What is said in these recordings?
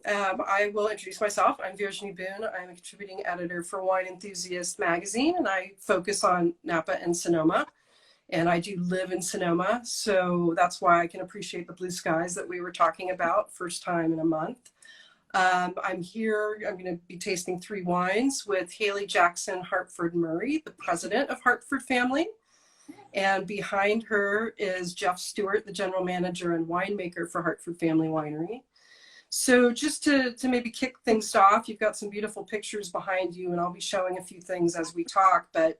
I will introduce myself. I'm Virginie Boone. I'm a contributing editor for Wine Enthusiast magazine, and I focus on Napa and Sonoma. And I do live in Sonoma, so that's why I can appreciate the blue skies that we were talking about, first time in a month. I'm here, I'm going to be tasting 3 wines with Haley Jackson Hartford Murray, the president of Hartford Family. And behind her is Jeff Stewart, the general manager and winemaker for Hartford Family Winery. So just to maybe kick things off, you've got some beautiful pictures behind you, and I'll be showing a few things as we talk. But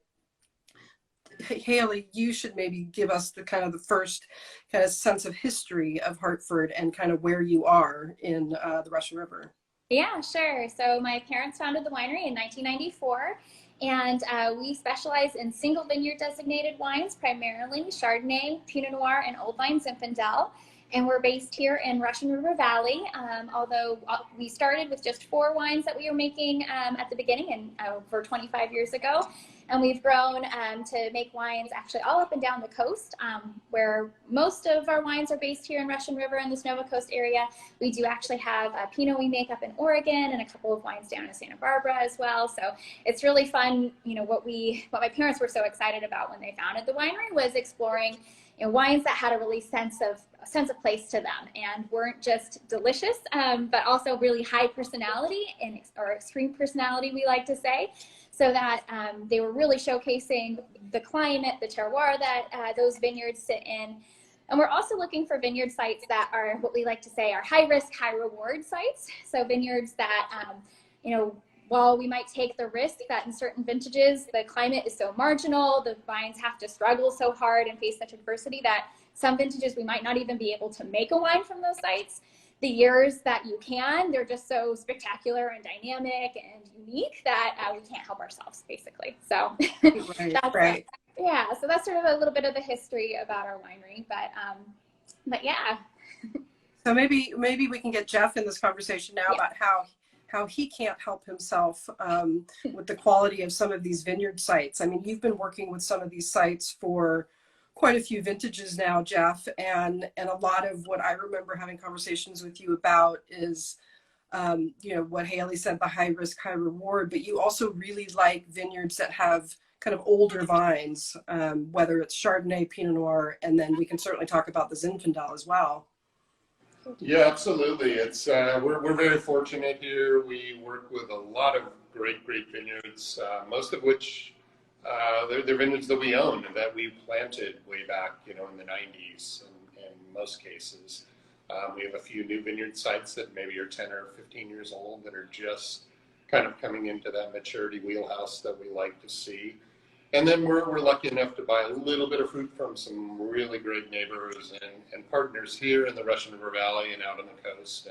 Haley, you should maybe give us the first kind of sense of history of Hartford and kind of where you are in the Russian River. Yeah, sure. So my parents founded the winery in 1994, and we specialize in single vineyard designated wines, primarily Chardonnay, Pinot Noir, and Old Vine Zinfandel. And we're based here in Russian River Valley, although we started with just 4 wines that we were making at the beginning and over 25 years ago. And we've grown to make wines actually all up and down the coast, where most of our wines are based here in Russian River and the Sonoma Coast area. We do actually have a Pinot we make up in Oregon and a couple of wines down in Santa Barbara as well. So it's really fun. You know, what my parents were so excited about when they founded the winery was exploring wines that had a really sense of place to them and weren't just delicious, but also really high personality or extreme personality, we like to say. So that they were really showcasing the climate, the terroir that those vineyards sit in. And we're also looking for vineyard sites that are what we like to say are high risk, high reward sites. So vineyards that, while we might take the risk that in certain vintages, the climate is so marginal, the vines have to struggle so hard and face such adversity that some vintages we might not even be able to make a wine from those sites. The years that you can, they're just so spectacular and dynamic and unique that we can't help ourselves, basically. So right. Yeah, so that's sort of a little bit of the history about our winery, but yeah. So maybe we can get Jeff in this conversation now about how he can't help himself with the quality of some of these vineyard sites. I mean, you've been working with some of these sites for quite a few vintages now, Jeff, and a lot of what I remember having conversations with you about is, what Haley said, the high risk, high reward, but you also really like vineyards that have kind of older vines, whether it's Chardonnay, Pinot Noir, and then we can certainly talk about the Zinfandel as well. Yeah, absolutely. It's we're very fortunate here. We work with a lot of great vineyards, most of which they're vineyards that we own and that we planted way back, in the 90s in most cases. We have a few new vineyard sites that maybe are 10 or 15 years old that are just kind of coming into that maturity wheelhouse that we like to see. And then we're lucky enough to buy a little bit of fruit from some really great neighbors and partners here in the Russian River Valley and out on the coast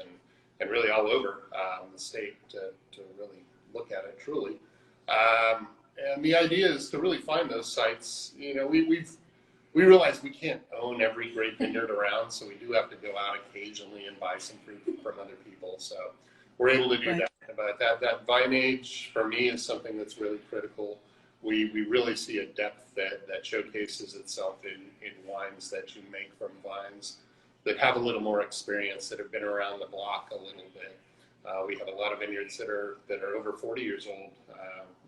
and really all over the state to really look at it truly. And the idea is to really find those sites. We realize we can't own every great vineyard around, so we do have to go out occasionally and buy some fruit from other people. So we're able to do that. But that vine age for me is something that's really critical. We really see a depth that showcases itself in wines that you make from vines that have a little more experience, that have been around the block a little bit. We have a lot of vineyards that are over 40 years old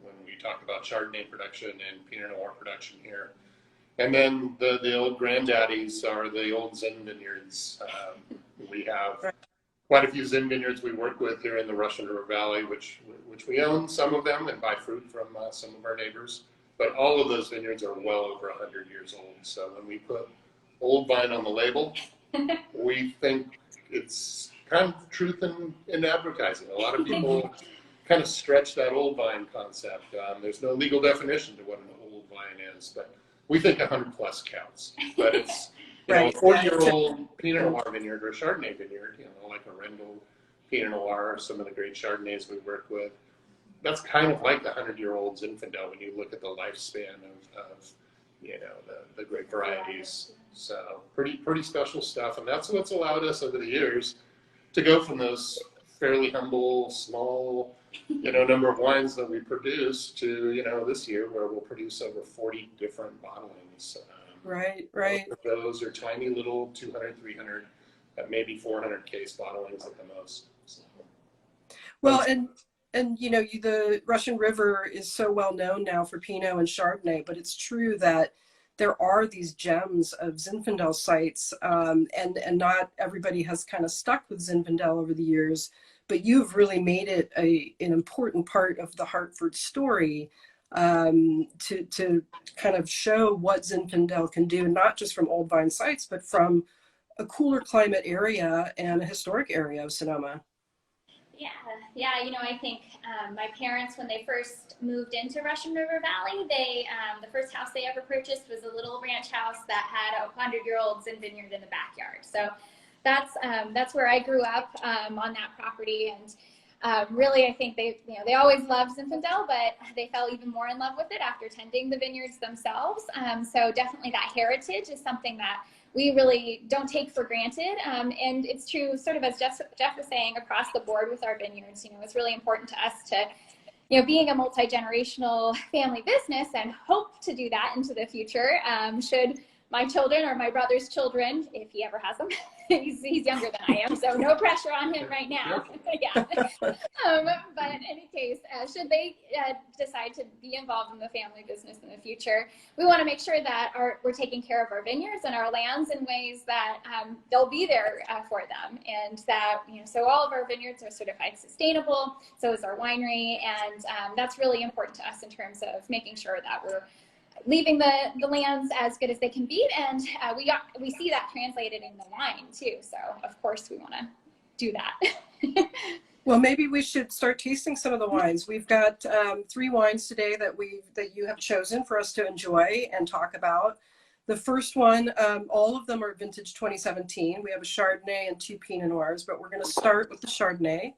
when we talk about Chardonnay production and Pinot Noir production here. And then the old granddaddies are the old Zin vineyards. We have quite a few Zin vineyards we work with here in the Russian River Valley, which we own some of them and buy fruit from some of our neighbors. But all of those vineyards are well over 100 years old. So when we put old vine on the label, we think it's kind of truth in advertising. A lot of people kind of stretch that old vine concept. There's no legal definition to what an old vine is, but we think 100 plus counts. But it's a 40-year-old Pinot Noir vineyard or a Chardonnay vineyard, like a Rendell Pinot Noir or some of the great Chardonnays we work with. That's kind of like the 100-year-old Zinfandel when you look at the lifespan of the great varieties. So pretty special stuff, and that's what's allowed us over the years to go from those fairly humble, small, number of wines that we produce to, this year where we'll produce over 40 different bottlings. Right. Those are tiny little 200, 300, maybe 400 case bottlings at the most. So. Well, and you know, the Russian River is so well known now for Pinot and Chardonnay, but it's true that there are these gems of Zinfandel sites, and not everybody has kind of stuck with Zinfandel over the years, but you've really made it an important part of the Hartford story, to kind of show what Zinfandel can do, not just from old vine sites, but from a cooler climate area and a historic area of Sonoma. Yeah, you know, I think my parents, when they first moved into Russian River Valley, the first house they ever purchased was a little ranch house that had a 100-year-old Zin vineyard in the backyard. So that's where I grew up, on that property, and really, I think they always loved Zinfandel, but they fell even more in love with it after tending the vineyards themselves. So definitely that heritage is something that we really don't take for granted. And it's true, sort of as Jeff was saying, across the board with our vineyards. You know, it's really important to us to, you know, being a multi-generational family business, and hope to do that into the future. Should my children or my brother's children, if he ever has them, he's younger than I am, so no pressure on him right now. Yeah. But in any case, should they decide to be involved in the family business in the future, we want to make sure that we're taking care of our vineyards and our lands in ways that they'll be there for them, and that, you know, so all of our vineyards are certified sustainable. So is our winery, and that's really important to us in terms of making sure that we're leaving the lands as good as they can be, and we see that translated in the wine too. So of course we want to do that. Well, maybe we should start tasting some of the wines. We've got 3 wines today that you have chosen for us to enjoy and talk about. The first one, all of them are vintage 2017. We have a Chardonnay and 2 Pinot Noirs, but we're going to start with the Chardonnay,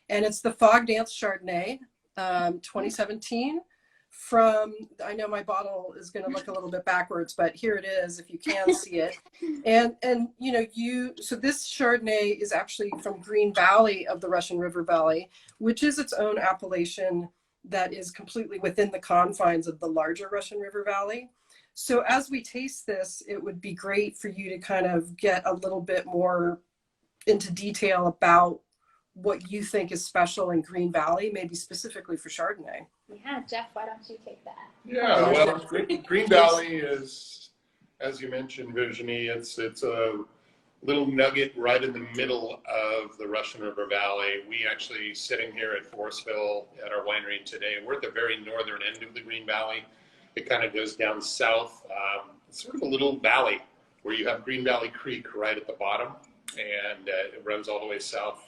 and it's the Fog Dance Chardonnay, 2017. From, I know my bottle is going to look a little bit backwards, but here it is, if you can see it. And you know, so this Chardonnay is actually from Green Valley of the Russian River Valley, which is its own appellation that is completely within the confines of the larger Russian River Valley. So as we taste this, it would be great for you to kind of get a little bit more into detail about what you think is special in Green Valley, maybe specifically for Chardonnay. Yeah, Jeff, why don't you take that? Yeah, well, Green Valley is, as you mentioned, Virginie, it's a little nugget right in the middle of the Russian River Valley. We actually, sitting here at Forestville at our winery today, we're at the very northern end of the Green Valley. It kind of goes down south. It's sort of a little valley where you have Green Valley Creek right at the bottom, and it runs all the way south,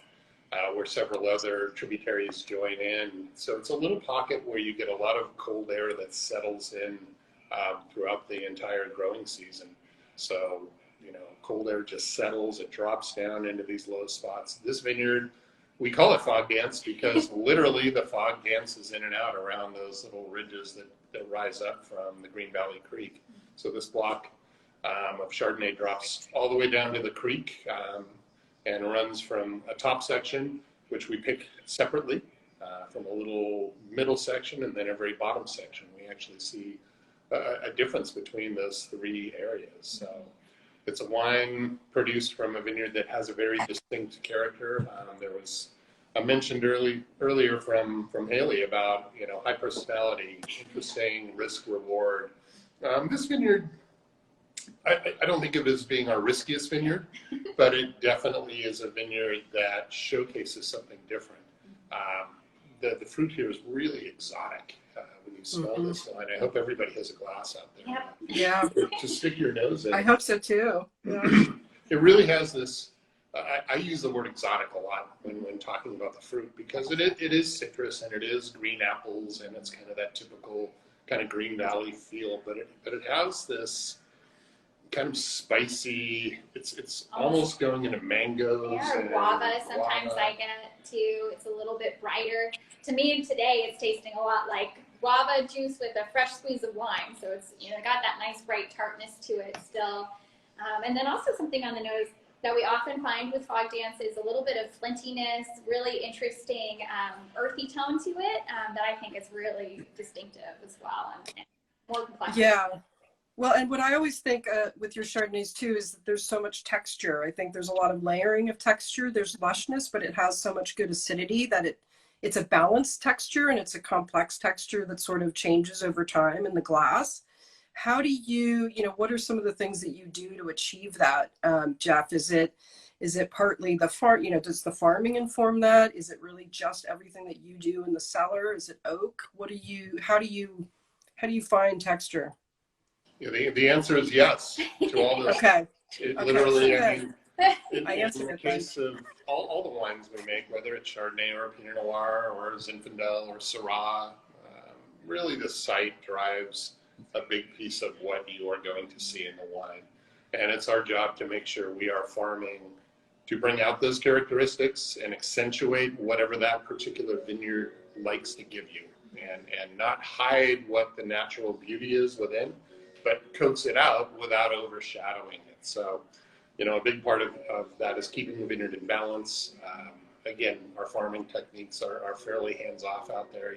where several other tributaries join in. So it's a little pocket where you get a lot of cold air that settles in throughout the entire growing season. So, you know, cold air just settles, it drops down into these low spots. This vineyard, we call it Fog Dance because literally the fog dances in and out around those little ridges that rise up from the Green Valley Creek. So this block of Chardonnay drops all the way down to the creek, and runs from a top section, which we pick separately, from a little middle section, and then a very bottom section. We actually see a difference between those 3 areas. So it's a wine produced from a vineyard that has a very distinct character. There was a mentioned earlier from Haley about, you know, high personality, interesting risk reward. This vineyard, I don't think of it as being our riskiest vineyard, but it definitely is a vineyard that showcases something different. The fruit here is really exotic when you smell this wine. I hope everybody has a glass out there. Yep. Yeah. To stick your nose in. I hope so too. Yeah. It really has this, I use the word exotic a lot when talking about the fruit, because it is citrus and it is green apples, and it's kind of that typical kind of Green Valley feel, but it has this kind of spicy, it's almost going into mangoes. Yeah, or guava, sometimes I get too. It's a little bit brighter. To me today, it's tasting a lot like guava juice with a fresh squeeze of lime. So it's, you know, got that nice bright tartness to it still. And then also something on the nose that we often find with Fog Dance is a little bit of flintiness, really interesting earthy tone to it that I think is really distinctive as well, and more complex. Yeah. Well, and what I always think with your Chardonnays too is that there's so much texture. I think there's a lot of layering of texture. There's lushness, but it has so much good acidity that it's a balanced texture and it's a complex texture that sort of changes over time in the glass. How do you, what are some of the things that you do to achieve that, Jeff? Is it partly the farm, does the farming inform that? Is it really just everything that you do in the cellar? Is it oak? How do you find texture? Yeah, the answer is yes to all those. Okay. It Okay, literally, so I mean, in answered the it then. case of all the wines we make, whether it's Chardonnay or Pinot Noir or Zinfandel or Syrah, really the site drives a big piece of what you are going to see in the wine. And it's our job to make sure we are farming to bring out those characteristics and accentuate whatever that particular vineyard likes to give you, and not hide what the natural beauty is within, but coats it out without overshadowing it. So, a big part of that is keeping the vineyard in balance. Again, our farming techniques are fairly hands-off out there.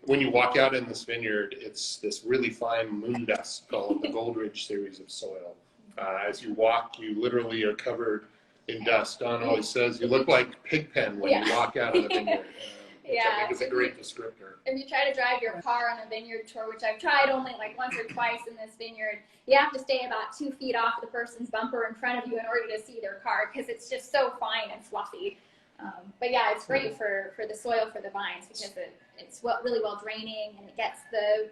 When you walk out in this vineyard, it's this really fine moon dust called the Goldridge series of soil. As you walk, you literally are covered in dust. Don always says you look like Pigpen when you walk out of the vineyard. Which I think is a great descriptor. If you try to drive your car on a vineyard tour, which I've tried only like once or twice in this vineyard, you have to stay about 2 feet off the person's bumper in front of you in order to see their car, because it's just so fine and fluffy. But yeah, it's great for the soil for the vines, because it's really well draining, and it gets the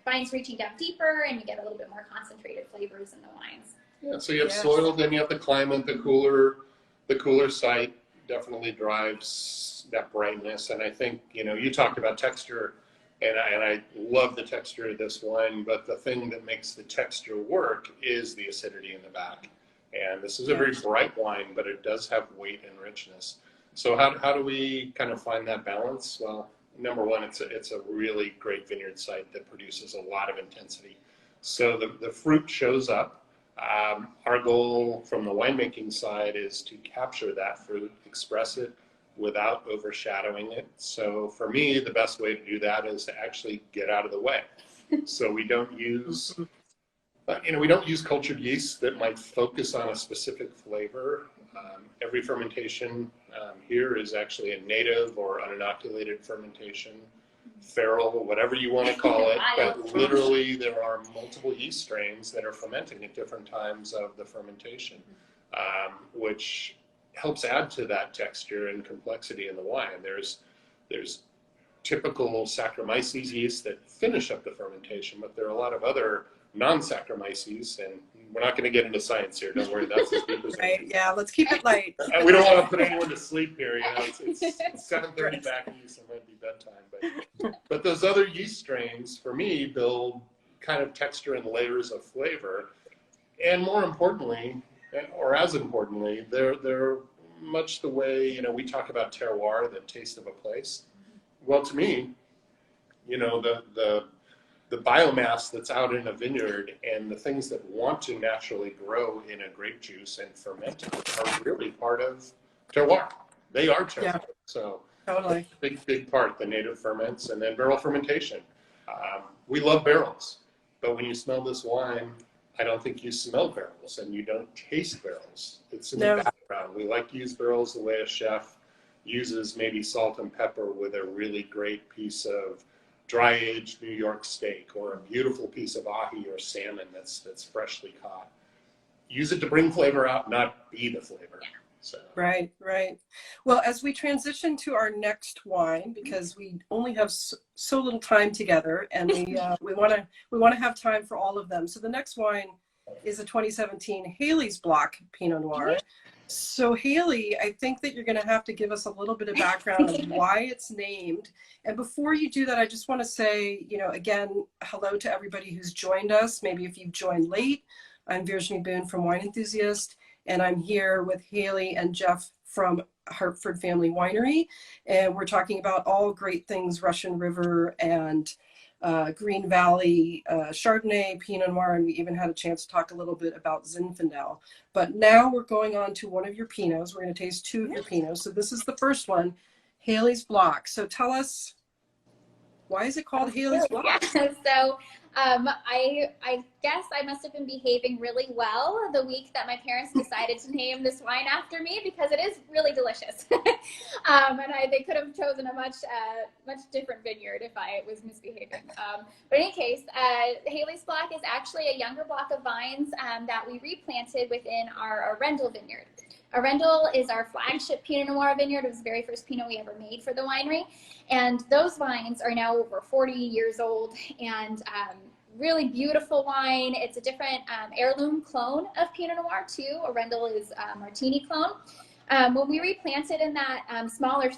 vines reaching down deeper, and you get a little bit more concentrated flavors in the wines. Yeah, so you have soil, then you have the climate, the cooler site definitely drives that brightness. And I think, you talked about texture, and I love the texture of this wine, but the thing that makes the texture work is the acidity in the back. And this is a very bright wine, but it does have weight and richness. So how do we kind of find that balance? Well, number one, it's a really great vineyard site that produces a lot of intensity. So the fruit shows up. Our goal from the winemaking side is to capture that fruit, express it without overshadowing it. So for me, the best way to do that is to actually get out of the way. So we don't use, we don't use cultured yeast that might focus on a specific flavor. Every fermentation here is actually a native or uninoculated fermentation, feral, whatever you want to call it. But literally, there are multiple yeast strains that are fermenting at different times of the fermentation, which helps add to that texture and complexity in the wine. There's typical Saccharomyces yeast that finish up the fermentation, but there are a lot of other non-Saccharomyces, and we're not going to get into science here. Don't worry, that's as deep as Right. Yeah, let's keep it light. We don't want to put anyone to sleep here. It's 7:30 back east, so it might be bedtime. But those other yeast strains, for me, build kind of texture and layers of flavor, and more importantly, or as importantly, they're much the way we talk about terroir, the taste of a place. Well, to me, the biomass that's out in a vineyard and the things that want to naturally grow in a grape juice and ferment are really part of terroir. They are terroir. Yeah. So totally. Big part, the native ferments, and then barrel fermentation. We love barrels, but when you smell this wine, I don't think you smell barrels and you don't taste barrels. It's in the background. We like to use barrels the way a chef uses maybe salt and pepper with a really great piece of dry-aged New York steak, or a beautiful piece of ahi or salmon that's freshly caught. Use it to bring flavor out, not be the flavor. So. Right. Well, as we transition to our next wine, because we only have so little time together, and we want to have time for all of them. So the next wine is a 2017 Haley's Block Pinot Noir. So Haley, I think that you're going to have to give us a little bit of background on why it's named. And before you do that, I just want to say, again, hello to everybody who's joined us. Maybe if you've joined late, I'm Virginie Boone from Wine Enthusiast, and I'm here with Haley and Jeff from Hartford Family Winery. And we're talking about all great things Russian River and Green Valley, Chardonnay, Pinot Noir, and we even had a chance to talk a little bit about Zinfandel. But now we're going on to one of your Pinots. We're going to taste 2 of your Pinots. So this is the first one, Haley's Block. So tell us Why is it called Haley's Block? Yeah. So I guess I must have been behaving really well the week that my parents decided to name this wine after me, because it is really delicious. And they could have chosen a much different vineyard if I was misbehaving. But in any case, Haley's Block is actually a younger block of vines that we replanted within our Arundel vineyard. Arundel is our flagship Pinot Noir vineyard. It was the very first Pinot we ever made for the winery. And those vines are now over 40 years old, and really beautiful wine. It's a different heirloom clone of Pinot Noir too. Arundel is a Martini clone. When we replanted in that smaller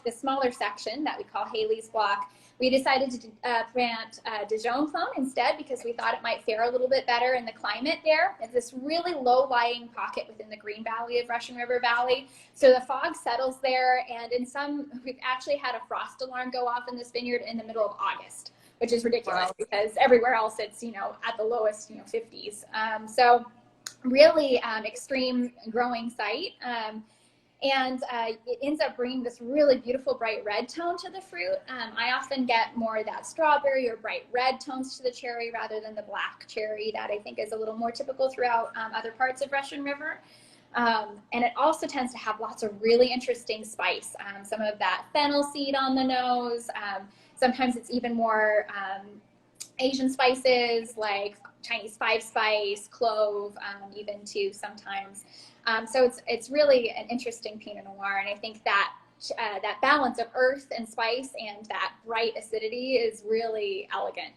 section that we call Haley's Block, we decided to plant Dijon clone instead, because we thought it might fare a little bit better in the climate there. It's this really low-lying pocket within the Green Valley of Russian River Valley. So the fog settles there, and we've actually had a frost alarm go off in this vineyard in the middle of August, which is ridiculous. Wow. Because everywhere else it's, at the lowest, 50s. So really extreme growing site. And it ends up bringing this really beautiful bright red tone to the fruit. I often get more of that strawberry or bright red tones to the cherry rather than the black cherry that I think is a little more typical throughout other parts of Russian River. And it also tends to have lots of really interesting spice. Some of that fennel seed on the nose. Sometimes it's even more Asian spices like Chinese 5-spice, clove, even too sometimes. So it's really an interesting Pinot Noir, and I think that that balance of earth and spice and that bright acidity is really elegant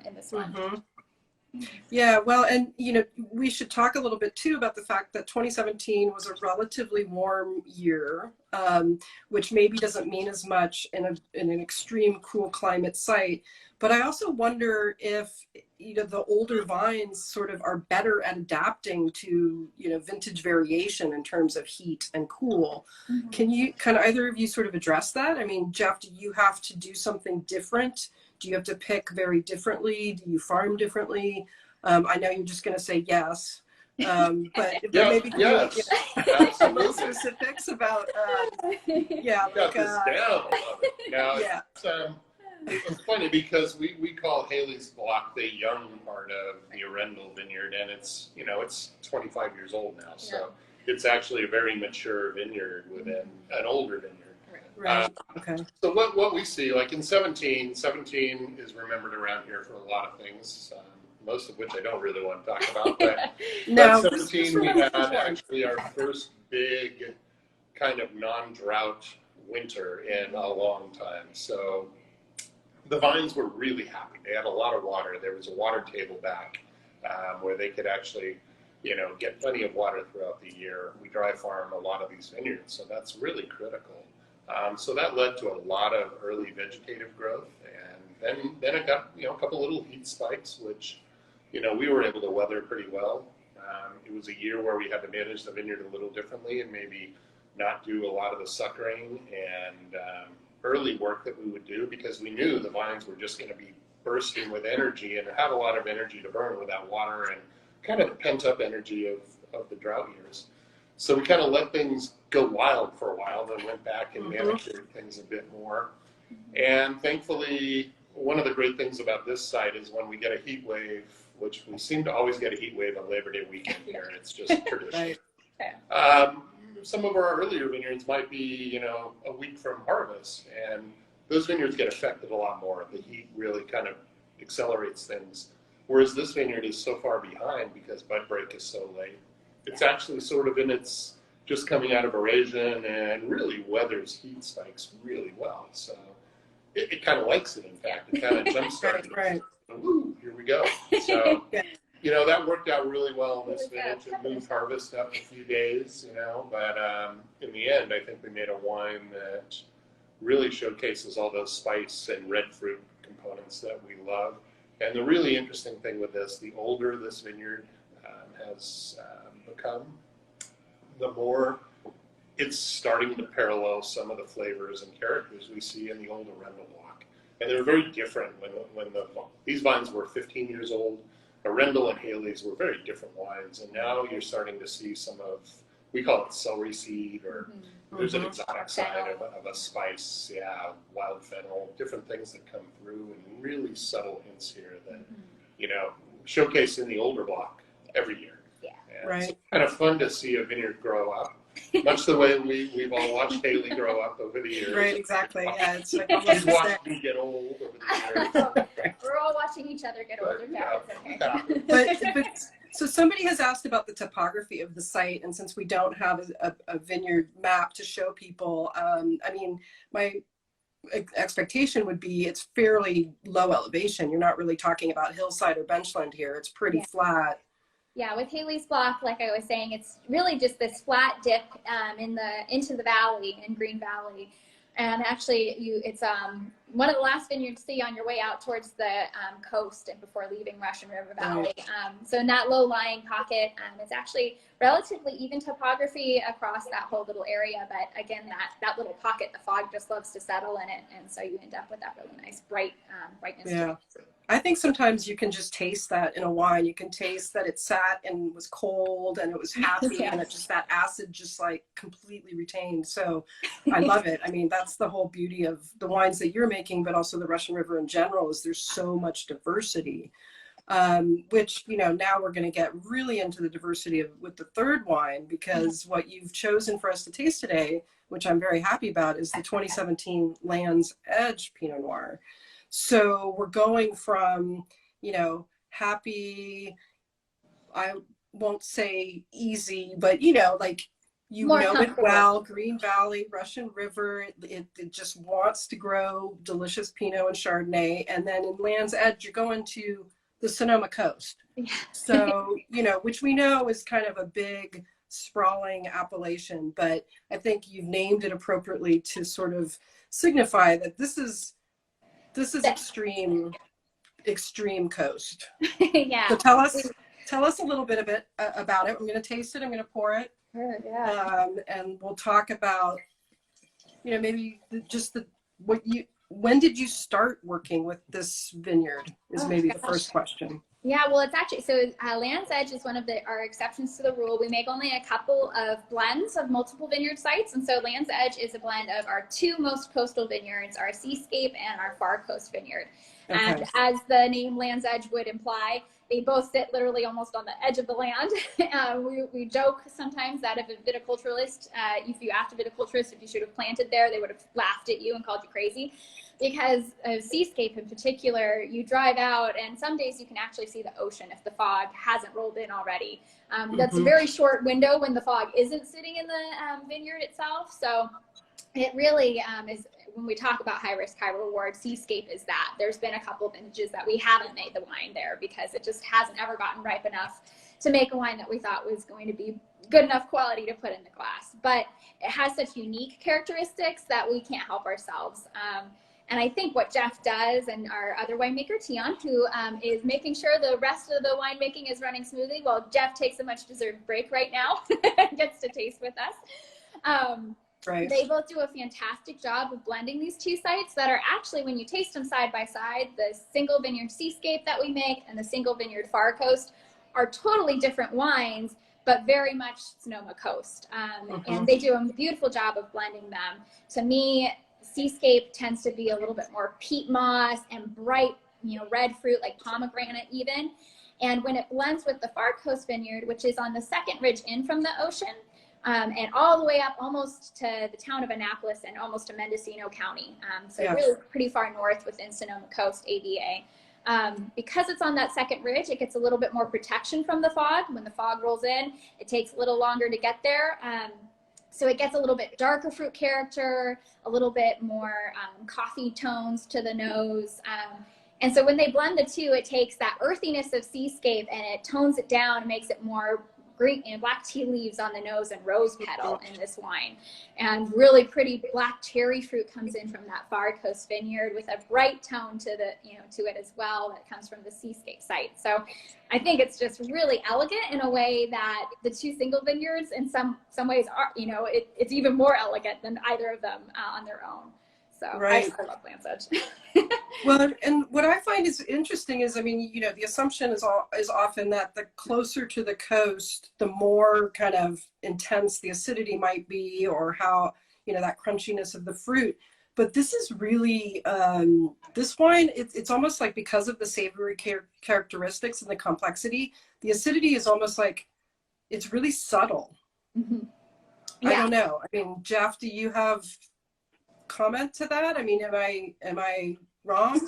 in this one. Mm-hmm. Yeah, well, and we should talk a little bit too about the fact that 2017 was a relatively warm year, which maybe doesn't mean as much in an extreme cool climate site. But I also wonder if the older vines sort of are better at adapting to vintage variation in terms of heat and cool. Mm-hmm. Can either of you sort of address that? I mean, Jeff, do you have to do something different? Do you have to pick very differently? Do you farm differently? I know you're just going to say yes, but maybe yes, a little specifics about got this down. Now, it's funny because we call Haley's Block the young part of the Arundel vineyard, and it's 25 years old now, so it's actually a very mature vineyard within an older vineyard. Right. Okay. So what we see, like in 17 is remembered around here for a lot of things, most of which I don't really want to talk about. But, no, but 17 we had actually our first big kind of non-drought winter in a long time. So the vines were really happy. They had a lot of water. There was a water table back where they could actually get plenty of water throughout the year. We dry farm a lot of these vineyards, so that's really critical. So that led to a lot of early vegetative growth, and then it got a couple little heat spikes, which we were able to weather pretty well. It was a year where we had to manage the vineyard a little differently and maybe not do a lot of the suckering and early work that we would do, because we knew the vines were just going to be bursting with energy and had a lot of energy to burn with that water and kind of the pent up energy of the drought years. So we kind of let things go wild for a while, then went back and manicured things a bit more. And thankfully, one of the great things about this site is when we get a heat wave, which we seem to always get a heat wave on Labor Day weekend here, it's just tradition. Right. Some of our earlier vineyards might be, a week from harvest, and those vineyards get affected a lot more. The heat really kind of accelerates things, whereas this vineyard is so far behind because bud break is so late. It's actually sort of in its just coming out of aeration and really weathers heat spikes really well. So it kind of likes it, in fact. It kind of jumpstarts it. Right. Woo, here we go. So, that worked out really well in this vintage. It moved harvest up a few days, but in the end, I think we made a wine that really showcases all those spice and red fruit components that we love. And the really interesting thing with this, the older this vineyard has become, the more it's starting to parallel some of the flavors and characters we see in the old Arundel block. And they're very different when these vines were 15 years old. Arundel and Haley's were very different wines, and now you're starting to see some of we call it celery seed, or there's an Mhm. exotic side of a spice, wild fennel, different things that come through, and really subtle hints here that, showcase in the older block every year. Yeah. And Right. it's kind of fun to see a vineyard grow up, much the way we've all watched Haley grow up over the years. Right, exactly. Yeah, it's like She's almost watched me get old over the years. We're all watching each other get older, Jeff. It's okay. but so somebody has asked about the topography of the site, and since we don't have a vineyard map to show people, I mean, my expectation would be it's fairly low elevation. You're not really talking about hillside or benchland here. It's pretty flat. Yeah, with Haley's block, like I was saying, it's really just this flat dip into the valley, in Green Valley. And actually, it's one of the last vineyards to see on your way out towards the coast and before leaving Russian River Valley. So in that low-lying pocket, it's actually relatively even topography across that whole little area. But again, that little pocket, the fog just loves to settle in it, and so you end up with that really nice brightness. Yeah. I think sometimes you can just taste that in a wine. You can taste that it sat and was cold and it was happy and it just, that acid just like completely retained. So I love it. I mean, that's the whole beauty of the wines that you're making, but also the Russian River in general, is there's so much diversity, which, now we're going to get really into the diversity with the third wine, because what you've chosen for us to taste today, which I'm very happy about, is the 2017 Land's Edge Pinot Noir. So we're going from, happy, I won't say easy, but, like, it well, Green Valley, Russian River, it just wants to grow delicious Pinot and Chardonnay. And then in Land's Edge, you're going to the Sonoma coast. Yeah. So, which we know is kind of a big, sprawling appellation, but I think you've named it appropriately to sort of signify that this is extreme coast. Yeah. So tell us a little bit about it. I'm going to taste it. I'm going to pour it. Sure, yeah. And we'll talk about, maybe when did you start working with this vineyard is maybe the first question. Yeah, well, it's actually, so Land's Edge is one of our exceptions to the rule. We make only a couple of blends of multiple vineyard sites. And so Land's Edge is a blend of our two most coastal vineyards, our Seascape and our Far Coast Vineyard. Okay. And as the name Land's Edge would imply, they both sit literally almost on the edge of the land. We joke sometimes that if a viticulturalist, if you asked a viticulturist if you should have planted there, they would have laughed at you and called you crazy. Because of Seascape in particular, you drive out and some days you can actually see the ocean if the fog hasn't rolled in already. That's a very short window when the fog isn't sitting in the vineyard itself. So it really is, when we talk about high risk, high reward, Seascape is that. There's been a couple of vintages that we haven't made the wine there because it just hasn't ever gotten ripe enough to make a wine that we thought was going to be good enough quality to put in the glass. But it has such unique characteristics that we can't help ourselves. And I think what Jeff does, and our other winemaker, Tion, who is making sure the rest of the winemaking is running smoothly while Jeff takes a much deserved break right now and gets to taste with us. Right. They both do a fantastic job of blending these two sites that are actually, when you taste them side by side, the single vineyard Seascape that we make and the single vineyard Far Coast are totally different wines, but very much Sonoma coast. And they do a beautiful job of blending them. To me, Seascape tends to be a little bit more peat moss and bright, red fruit like pomegranate even. And when it blends with the Far Coast Vineyard, which is on the second ridge in from the ocean, and all the way up almost to the town of Annapolis and almost to Mendocino County. So really pretty far north within Sonoma Coast, AVA. Because it's on that second ridge, it gets a little bit more protection from the fog. When the fog rolls in, it takes a little longer to get there. So it gets a little bit darker fruit character, a little bit more coffee tones to the nose. And so when they blend the two, it takes that earthiness of Seascape and it tones it down and makes it more green and black tea leaves on the nose and rose petal in this wine. And really pretty black cherry fruit comes in from that Far Coast Vineyard with a bright tone to to it as well that comes from the Seascape site. So I think it's just really elegant in a way that the two single vineyards in some ways are, it's even more elegant than either of them on their own. So Right. I love Land's Edge. Well, and what I find is interesting is, I mean, the assumption is often that the closer to the coast, the more kind of intense the acidity might be, or how, that crunchiness of the fruit. But this is really, this wine, it's almost like, because of the savory characteristics and the complexity, the acidity is almost like, it's really subtle. Mm-hmm. I don't know. I mean, Jeff, do you have comment to that? I mean, am I wrong?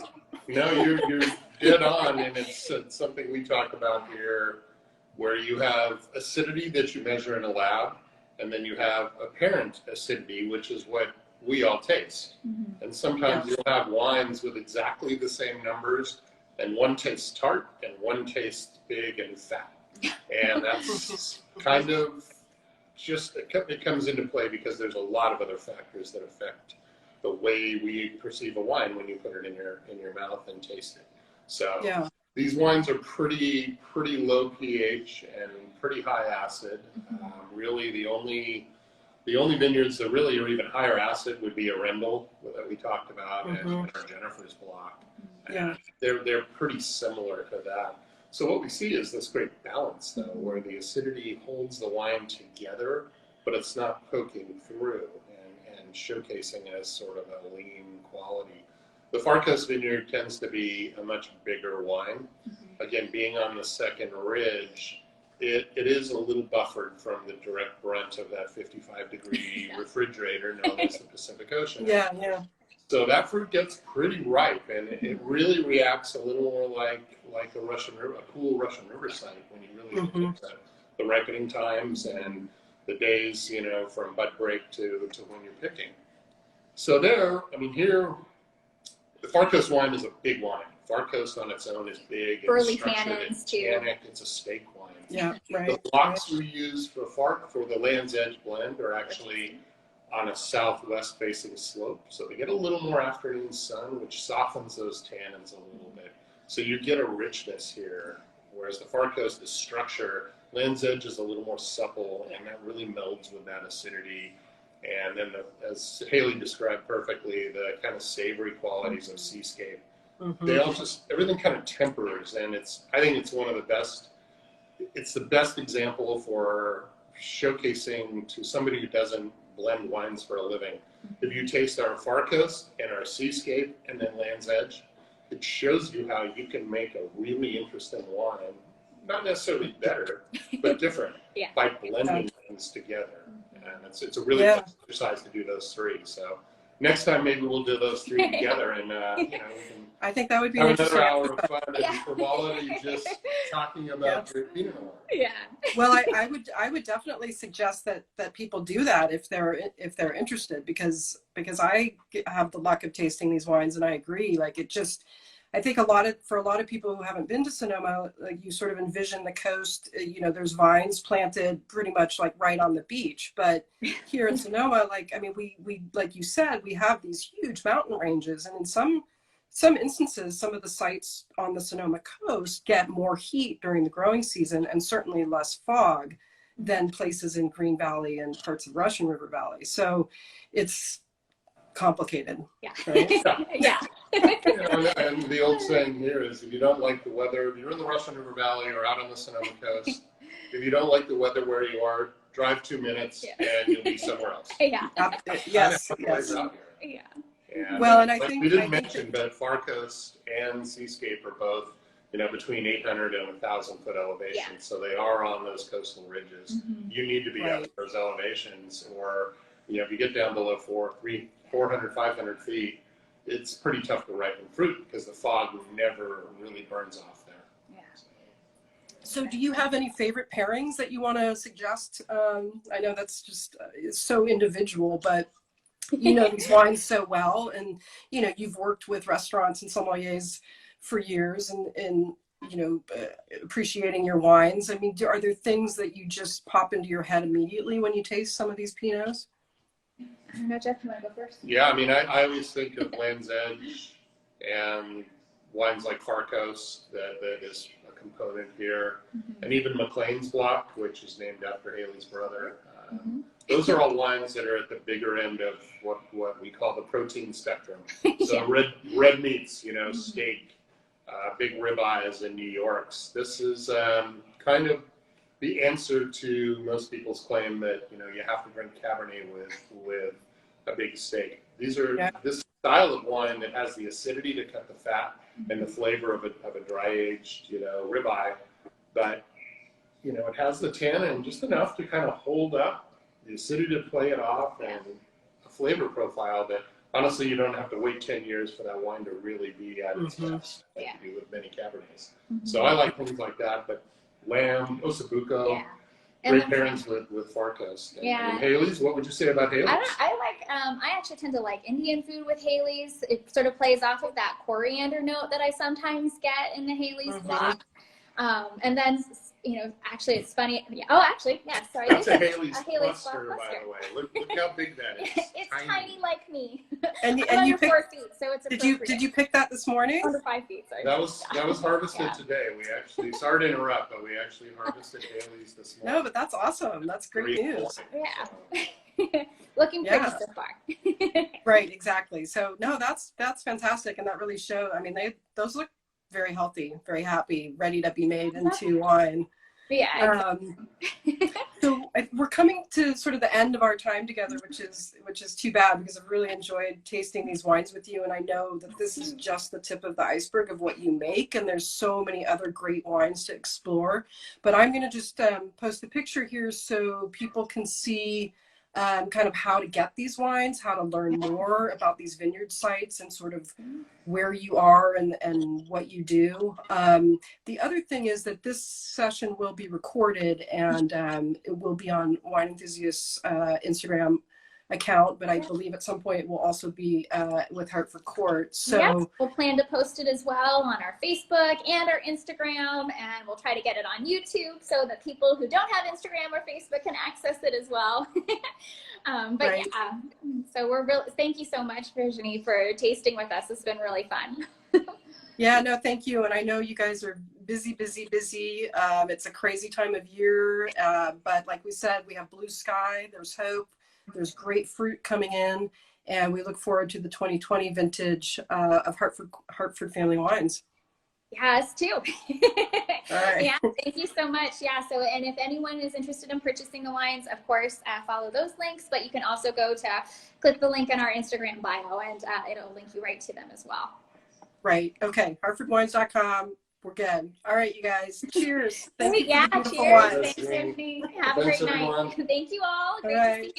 No, you're dead on, and it's something we talk about here, where you have acidity that you measure in a lab, and then you have apparent acidity, which is what we all taste. Mm-hmm. And sometimes you'll have wines with exactly the same numbers, and one tastes tart and one tastes big and fat. And that's kind of just, it comes into play because there's a lot of other factors that affect the way we perceive a wine when you put it in your mouth and taste it. So these wines are pretty low pH and pretty high acid. Really, the only vineyards that really are even higher acid would be Arundel that we talked about, and our Jennifer's block. Yeah, they're pretty similar to that. So what we see is this great balance, though, where the acidity holds the wine together, but it's not poking through and showcasing it as sort of a lean quality. The Far Coast Vineyard tends to be a much bigger wine. Again, being on the second ridge, it is a little buffered from the direct brunt of that 55-degree refrigerator known as the Pacific Ocean. Yeah. So that fruit gets pretty ripe, and it really reacts a little more like a cool Russian River site when you really look at the ripening times and the days, from bud break to when you're picking. So here, the Far Coast wine is a big wine. Far Coast on its own is big. Burley It's structured tannins, and too. tannic. It's a steak wine. Yeah, right. The blocks we use for the Land's Edge blend are actually on a southwest facing slope. So they get a little more afternoon sun, which softens those tannins a little bit. So you get a richness here, whereas the Far Coast is structure. Land's Edge is a little more supple, and that really melds with that acidity. And then, as Haley described perfectly, the kind of savory qualities of Seascape. They all everything kind of tempers, and I think it's one of the best. It's the best example for showcasing to somebody who doesn't blend wines for a living. If you taste our Far Coast and our Seascape and then Land's Edge, it shows you how you can make a really interesting wine, not necessarily better, but different by blending things together. And it's a really good exercise to do those three. So next time maybe we'll do those three together, and we can I think that would be have interesting. another hour of fun and frivolity just talking about your Pinot Noir. Yeah. Well, I would definitely suggest that people do that if they're interested, because I have the luck of tasting these wines, and I agree. Like, I think for a lot of people who haven't been to Sonoma, like, you sort of envision the coast, there's vines planted pretty much like right on the beach. But here in Sonoma, we like you said, we have these huge mountain ranges, and in some instances, some of the sites on the Sonoma coast get more heat during the growing season, and certainly less fog than places in Green Valley and parts of Russian River Valley. So it's complicated. Yeah. Right? Yeah. And the old saying here is, if you don't like the weather, if you're in the Russian River Valley or out on the Sonoma coast, if you don't like the weather where you are, drive 2 minutes and you'll be somewhere else. Yeah. Yes. Yeah. And well, and I think we didn't mention, but Far Coast and Seascape are both, between 800 and 1,000 foot elevation. Yeah. So they are on those coastal ridges. You need to be up at those elevations, or if you get down below 400, 500 feet, it's pretty tough to ripen fruit because the fog never really burns off there. Yeah. So do you have any favorite pairings that you want to suggest? I know that's just it's so individual, but these wines so well, and you've worked with restaurants and sommeliers for years, and appreciating your wines. I mean, are there things that you just pop into your head immediately when you taste some of these Pinots? I don't know, Jeff, you want to go first? Yeah, I mean, I always think of Land's Edge and wines like Far Coast that is a component here, and even McLean's Block, which is named after Haley's brother. those are all wines that are at the bigger end of what we call the protein spectrum. So Yeah. red meats, steak, big ribeyes and New Yorks. This is kind of the answer to most people's claim that you have to drink Cabernet with a big steak. This style of wine that has the acidity to cut the fat and the flavor of a dry aged ribeye, but it has the tannin just enough to kind of hold up, the acidity to play it off, and a flavor profile that honestly you don't have to wait 10 years for that wine to really be at its best, like you do with many Cabernets. So I like things like that, but Lamb, Osabuco, great pairings with Farkas. And Haley's, what would you say about Haley's? I actually tend to like Indian food with Haley's. It sort of plays off of that coriander note that I sometimes get in the Haley's block. And then, actually it's funny. Sorry. That's a Haley's cluster, by the way. Look how big that is. It's tiny like me. And I'm you under 4 feet, so it's appropriate. Did you pick that this morning? Under 5 feet, sorry. That was harvested today. We actually, sorry to interrupt, but we actually harvested Haley's this morning. No, but that's awesome. That's great news. Yeah. Looking pretty so far. Right, exactly. So no, that's fantastic, and that really showed. I mean, those look very healthy, very happy, ready to be made into wine. Yeah. So we're coming to sort of the end of our time together, which is too bad, because I've really enjoyed tasting these wines with you, and I know that this is just the tip of the iceberg of what you make, and there's so many other great wines to explore. But I'm going to just post a picture here so people can see kind of how to get these wines, how to learn more about these vineyard sites, and sort of where you are and what you do. The other thing is that this session will be recorded, and it will be on Wine Enthusiast's Instagram account, but I believe at some point it will also be with Hartford Court. So we'll plan to post it as well on our Facebook and our Instagram, and we'll try to get it on YouTube so that people who don't have Instagram or Facebook can access it as well. So we're really, thank you so much, Virginie, for tasting with us. It's been really fun. Yeah, no, thank you. And I know you guys are busy. It's a crazy time of year, but like we said, we have blue sky, there's hope. There's great fruit coming in, and we look forward to the 2020 vintage of Hartford Family Wines. Yeah, us too. All right. Yeah, thank you so much. Yeah, so, and if anyone is interested in purchasing the wines, of course, follow those links, but you can also go to click the link in our Instagram bio, and it'll link you right to them as well. Right. Okay. HartfordWines.com. We're good. All right, you guys. Cheers. Thank you. Yeah, for the beautiful cheers. wines. Thanks, Tiffany. Have a great night. Everyone. Thank you all. Great to see you.